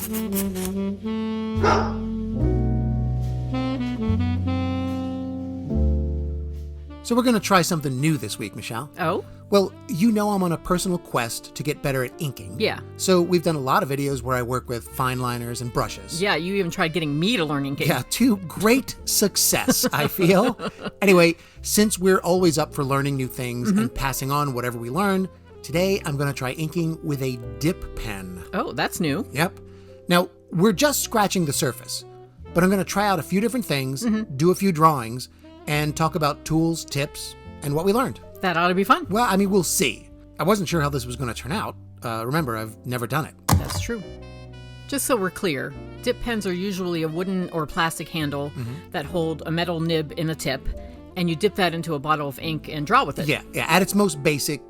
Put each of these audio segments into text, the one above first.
So we're going to try something new this week, Michelle. Oh? Well, you know I'm on a personal quest to get better at inking. Yeah. So we've done a lot of videos where I work with fine liners and brushes. Yeah, you even tried getting me to learn inking. Yeah, to great success, I feel. Anyway, since we're always up for learning new things and passing on whatever we learn, today I'm going to try inking with a dip pen. Oh, that's new. Yep. Now, we're just scratching the surface, but I'm going to try out a few different things, do a few drawings, and talk about tools, tips, and what we learned. That ought to be fun. Well, I mean, we'll see. I wasn't sure how this was going to turn out. Remember, I've never done it. That's true. Just so we're clear, dip pens are usually a wooden or plastic handle that hold a metal nib in the tip, and you dip that into a bottle of ink and draw with it. Yeah, at its most basic,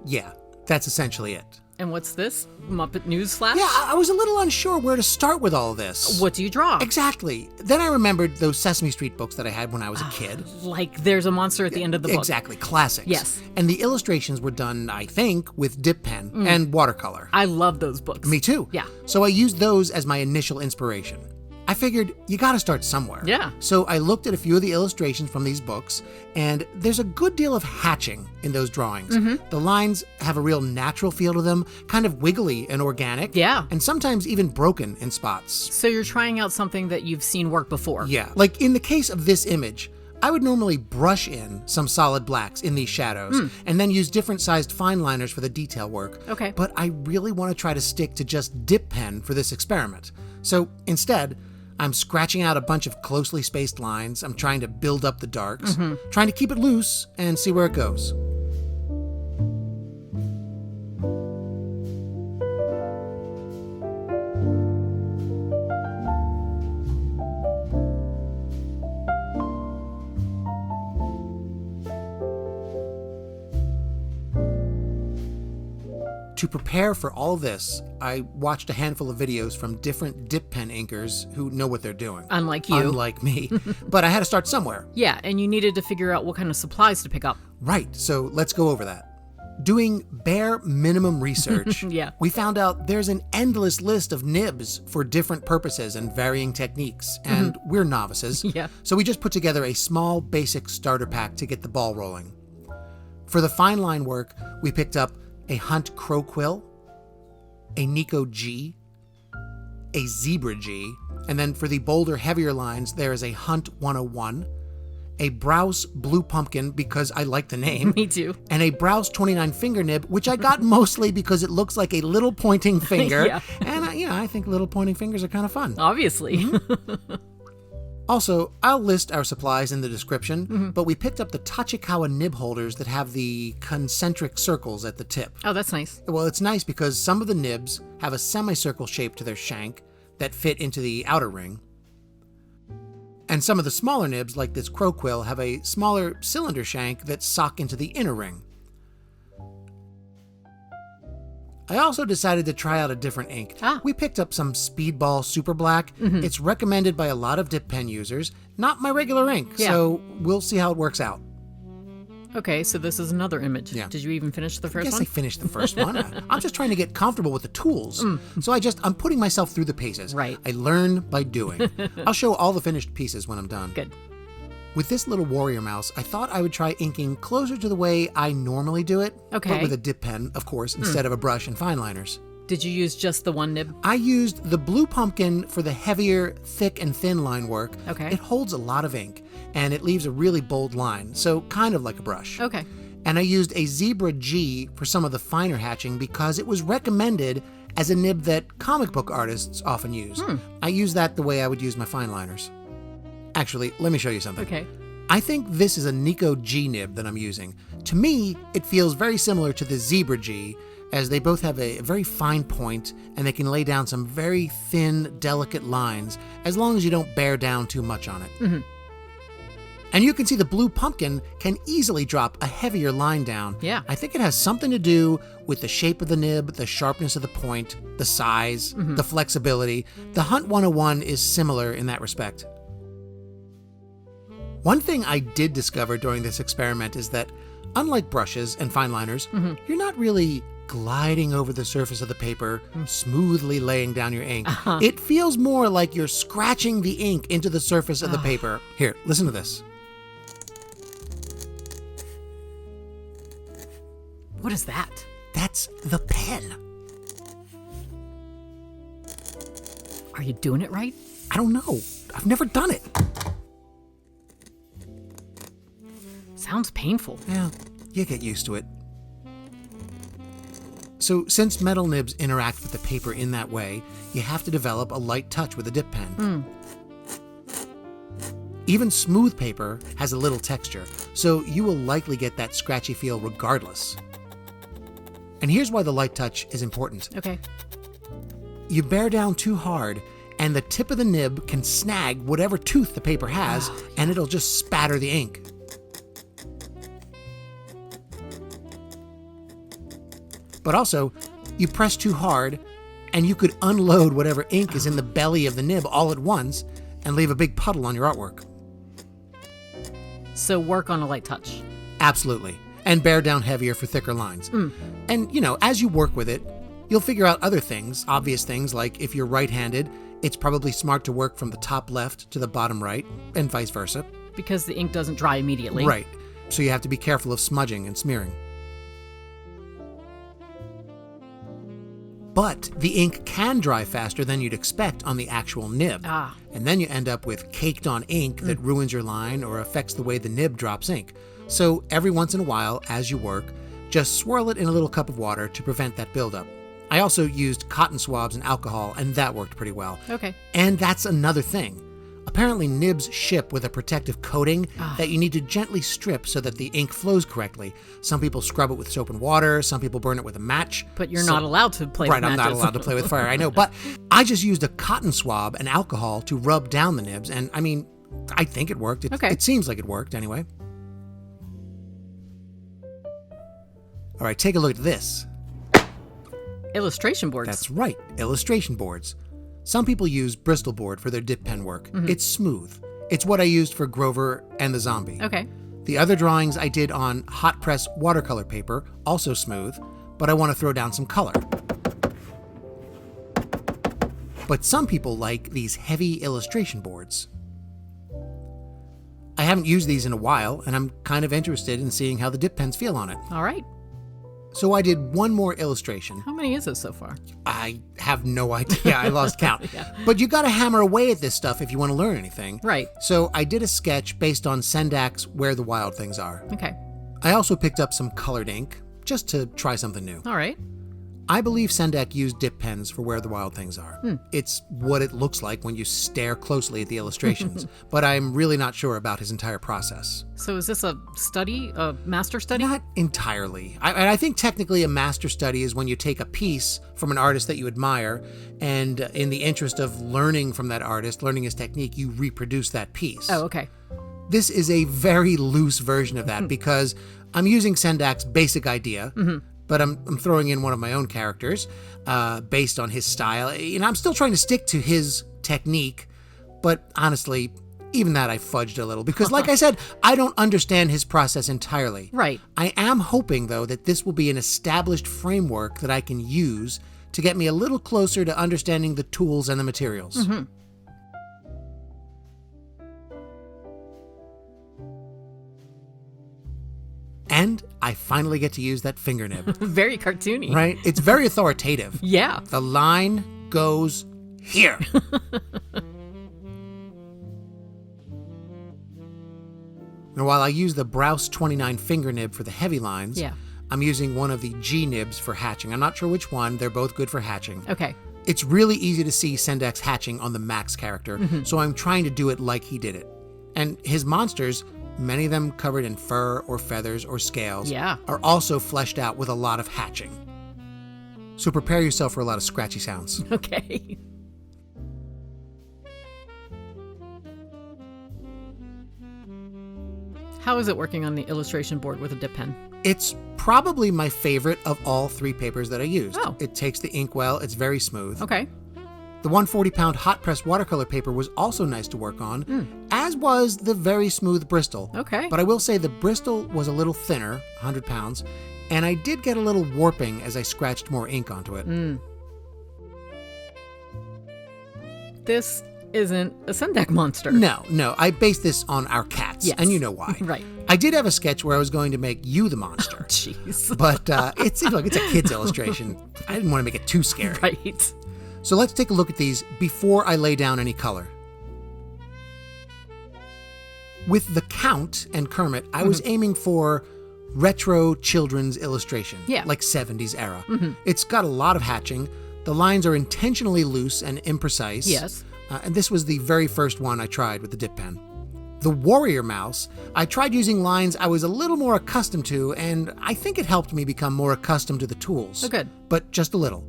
that's essentially it. And what's this? Muppet News Flash? Yeah, I was a little unsure where to start with all of this. What do you draw? Exactly. Then I remembered those Sesame Street books that I had when I was a kid. Like there's a monster at the end of the book. Exactly, classics. Yes. And the illustrations were done, I think, with dip pen and watercolor. I love those books. Me too. Yeah. So I used those as my initial inspiration. I figured you gotta start somewhere. Yeah. So I looked at a few of the illustrations from these books, and there's a good deal of hatching in those drawings. The lines have a real natural feel to them, kind of wiggly and organic. Yeah. And sometimes even broken in spots. So you're trying out something that you've seen work before. Yeah. Like in the case of this image, I would normally brush in some solid blacks in these shadows and then use different sized fine liners for the detail work. Okay. But I really want to try to stick to just dip pen for this experiment. So instead, I'm scratching out a bunch of closely spaced lines. I'm trying to build up the darks, trying to keep it loose and see where it goes. To prepare for all this, I watched a handful of videos from different dip pen inkers who know what they're doing. Unlike you. Unlike me. But I had to start somewhere. Yeah, and you needed to figure out what kind of supplies to pick up. Right, so let's go over that. Doing bare minimum research, Yeah. we found out there's an endless list of nibs for different purposes and varying techniques, and we're novices. Yeah. So we just put together a small basic starter pack to get the ball rolling. For the fine line work, we picked up a Hunt Crow Quill, a Nikko G, a Zebra G, and then for the bolder, heavier lines, there is a Hunt 101, a Brause Blue Pumpkin because I like the name. Me too. And a Brause 29 finger nib, which I got mostly because it looks like a little pointing finger. Yeah. And I think little pointing fingers are kind of fun. Obviously. Also, I'll list our supplies in the description, but we picked up the Tachikawa nib holders that have the concentric circles at the tip. Oh, that's nice. Well, it's nice because some of the nibs have a semicircle shape to their shank that fit into the outer ring. And some of the smaller nibs, like this crow quill, have a smaller cylinder shank that sock into the inner ring. I also decided to try out a different ink. We picked up some Speedball Super Black. It's recommended by a lot of dip pen users, not my regular ink, so we'll see how it works out. Okay, so this is another image. Yeah. Did you even finish the first I guess one? I finished the first one. I'm just trying to get comfortable with the tools. So I'm putting myself through the paces. Right. I learn by doing. I'll show all the finished pieces when I'm done. Good. With this little warrior mouse, I thought I would try inking closer to the way I normally do it. Okay. But with a dip pen, of course, instead of a brush and fine liners. Did you use just the one nib? I used the Blue Pumpkin for the heavier, thick and thin line work. Okay. It holds a lot of ink, and it leaves a really bold line, so kind of like a brush. Okay. And I used a Zebra G for some of the finer hatching because it was recommended as a nib that comic book artists often use. I use that the way I would use my fine liners. Actually, let me show you something. Okay. I think this is a Nikko G nib that I'm using. To me, it feels very similar to the Zebra G, as they both have a very fine point and they can lay down some very thin, delicate lines as long as you don't bear down too much on it. And you can see the Blue Pumpkin can easily drop a heavier line down. Yeah. I think it has something to do with the shape of the nib, the sharpness of the point, the size, the flexibility. The Hunt 101 is similar in that respect. One thing I did discover during this experiment is that, unlike brushes and fine liners, you're not really gliding over the surface of the paper, smoothly laying down your ink. It feels more like you're scratching the ink into the surface of the paper. Here, listen to this. What is that? That's the pen. Are you doing it right? I don't know. I've never done it. Sounds painful. Yeah, you get used to it. So, since metal nibs interact with the paper in that way, you have to develop a light touch with a dip pen. Even smooth paper has a little texture, so you will likely get that scratchy feel regardless. And here's why the light touch is important. Okay. You bear down too hard, and the tip of the nib can snag whatever tooth the paper has, and it'll just spatter the ink. But also, you press too hard, and you could unload whatever ink is in the belly of the nib all at once and leave a big puddle on your artwork. So work on a light touch. Absolutely. And bear down heavier for thicker lines. And, as you work with it, you'll figure out other things, obvious things, like if you're right-handed, it's probably smart to work from the top left to the bottom right, and vice versa. Because the ink doesn't dry immediately. Right. So you have to be careful of smudging and smearing. But the ink can dry faster than you'd expect on the actual nib. And then you end up with caked on ink that ruins your line or affects the way the nib drops ink. So every once in a while, as you work, just swirl it in a little cup of water to prevent that buildup. I also used cotton swabs and alcohol, and that worked pretty well. Okay. And that's another thing. Apparently nibs ship with a protective coating that you need to gently strip so that the ink flows correctly. Some people scrub it with soap and water, some people burn it with a match. But you're not allowed to play with matches. Right, I'm not allowed to play with fire, I know. But I just used a cotton swab and alcohol to rub down the nibs, and I think it worked. It seems like it worked anyway. All right, take a look at this. Illustration boards. That's right, illustration boards. Some people use Bristol board for their dip pen work. It's smooth. It's what I used for Grover and the zombie. Okay. The other drawings I did on hot press watercolor paper, also smooth, but I want to throw down some color. But some people like these heavy illustration boards. I haven't used these in a while, and I'm kind of interested in seeing how the dip pens feel on it. All right. So I did one more illustration. How many is this so far? I have no idea. I lost count. Yeah. But you got to hammer away at this stuff if you want to learn anything. Right. So I did a sketch based on Sendak's Where the Wild Things Are. Okay. I also picked up some colored ink just to try something new. All right. I believe Sendak used dip pens for Where the Wild Things Are. It's what it looks like when you stare closely at the illustrations, but I'm really not sure about his entire process. So is this a study, a master study? Not entirely. I think technically a master study is when you take a piece from an artist that you admire, and in the interest of learning from that artist, learning his technique, you reproduce that piece. Oh, okay. This is a very loose version of that because I'm using Sendak's basic idea, but I'm throwing in one of my own characters based on his style. I'm still trying to stick to his technique, but honestly, even that I fudged a little because, like I said, I don't understand his process entirely. Right. I am hoping, though, that this will be an established framework that I can use to get me a little closer to understanding the tools and the materials. And I finally get to use that finger nib. Very cartoony. Right? It's very authoritative. Yeah. The line goes here. Now, while I use the Brause 29 finger nib for the heavy lines, I'm using one of the G nibs for hatching. I'm not sure which one. They're both good for hatching. Okay. It's really easy to see Sendak's hatching on the Max character, so I'm trying to do it like he did it. And his monsters, many of them covered in fur or feathers or scales, are also fleshed out with a lot of hatching. So prepare yourself for a lot of scratchy sounds. Okay. How is it working on the illustration board with a dip pen? It's probably my favorite of all three papers that I used. Oh. It takes the ink well, it's very smooth. Okay. The 140-pound hot-pressed watercolor paper was also nice to work on, as was the very smooth Bristol. Okay. But I will say the Bristol was a little thinner, 100 pounds, and I did get a little warping as I scratched more ink onto it. This isn't a Sendak monster. No, I based this on our cats, Yes. and you know why. Right. I did have a sketch where I was going to make you the monster. Jeez. But it's a kid's illustration. I didn't want to make it too scary. Right. So let's take a look at these before I lay down any color. With the Count and Kermit, I was aiming for retro children's illustration, Yeah. like 70s era. It's got a lot of hatching. The lines are intentionally loose and imprecise. Yes. And this was the very first one I tried with the dip pen. The Warrior Mouse, I tried using lines I was a little more accustomed to, and I think it helped me become more accustomed to the tools. Oh, good. But just a little.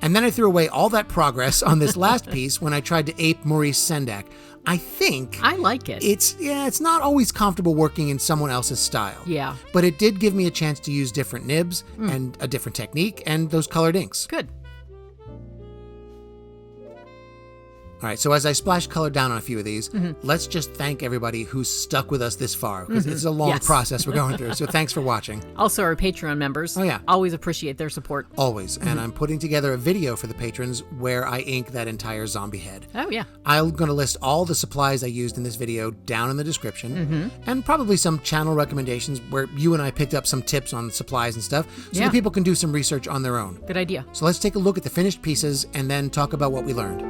And then I threw away all that progress on this last piece when I tried to ape Maurice Sendak. I think I like it. it's not always comfortable working in someone else's style. Yeah. But it did give me a chance to use different nibs and a different technique and those colored inks. Good. All right, so as I splash color down on a few of these, let's just thank everybody who's stuck with us this far, because it's a long Yes. process we're going through. So thanks for watching. Also, our Patreon members. Oh, yeah. Always appreciate their support. Always. And I'm putting together a video for the patrons where I ink that entire zombie head. Oh, yeah. I'm going to list all the supplies I used in this video down in the description, and probably some channel recommendations where you and I picked up some tips on supplies and stuff, so Yeah. that people can do some research on their own. Good idea. So let's take a look at the finished pieces and then talk about what we learned.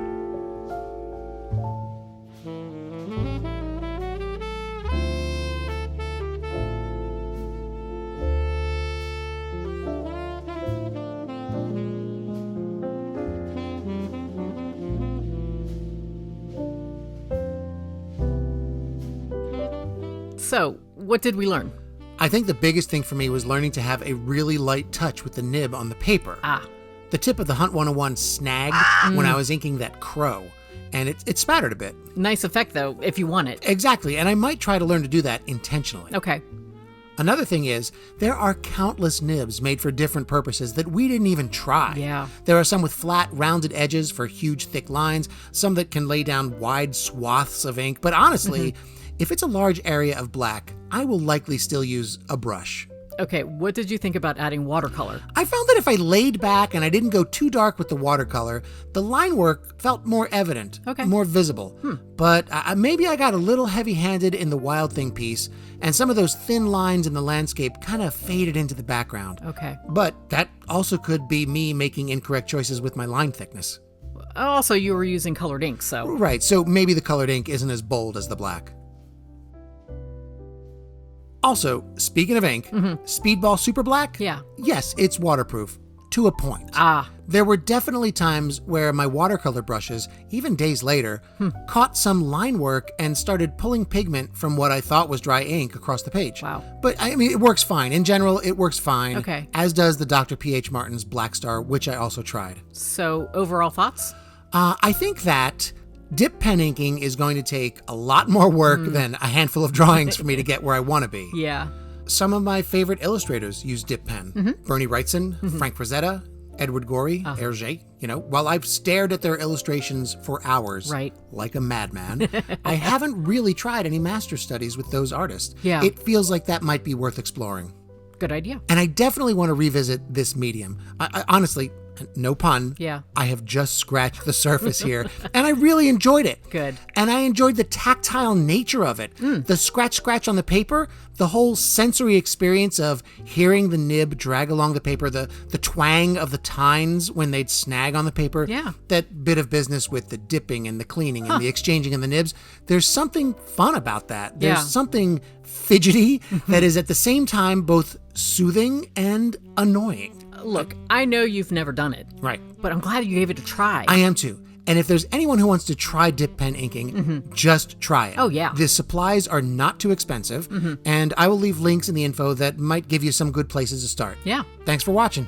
So, what did we learn? I think the biggest thing for me was learning to have a really light touch with the nib on the paper. The tip of the Hunt 101 snagged when I was inking that crow, and it spattered a bit. Nice effect, though, if you want it. Exactly, and I might try to learn to do that intentionally. Okay. Another thing is, there are countless nibs made for different purposes that we didn't even try. Yeah. There are some with flat, rounded edges for huge, thick lines, some that can lay down wide swaths of ink, but honestly, if it's a large area of black, I will likely still use a brush. Okay, what did you think about adding watercolor? I found that if I laid back and I didn't go too dark with the watercolor, the line work felt more evident, more visible. But maybe I got a little heavy-handed in the Wild Thing piece, and some of those thin lines in the landscape kind of faded into the background. Okay. But that also could be me making incorrect choices with my line thickness. Also, you were using colored ink, so... Right, so maybe the colored ink isn't as bold as the black. Also, speaking of ink, Speedball Super Black? Yeah. Yes, it's waterproof. To a point. There were definitely times where my watercolor brushes, even days later, caught some line work and started pulling pigment from what I thought was dry ink across the page. Wow. But I mean, it works fine. In general, it works fine. Okay. As does the Dr. P.H. Martin's Black Star, which I also tried. So, overall thoughts? I think that dip pen inking is going to take a lot more work than a handful of drawings for me to get where I want to be. Yeah. Some of my favorite illustrators use dip pen. Bernie Wrightson, Frank Frazetta, Edward Gorey, Hergé. You know, while I've stared at their illustrations for hours, like a madman, I haven't really tried any master studies with those artists. Yeah. It feels like that might be worth exploring. Good idea. And I definitely want to revisit this medium. I honestly, no pun. Yeah. I have just scratched the surface here, and I really enjoyed it. Good. And I enjoyed the tactile nature of it. The scratch on the paper, the whole sensory experience of hearing the nib drag along the paper, the twang of the tines when they'd snag on the paper. Yeah. That bit of business with the dipping and the cleaning and the exchanging of the nibs. There's something fun about that. There's something fidgety that is at the same time both soothing and annoying. Look, I know you've never done it. Right. But I'm glad you gave it a try. I am too. And if there's anyone who wants to try dip pen inking, just try it. Oh, yeah. The supplies are not too expensive, and I will leave links in the info that might give you some good places to start. Yeah. Thanks for watching.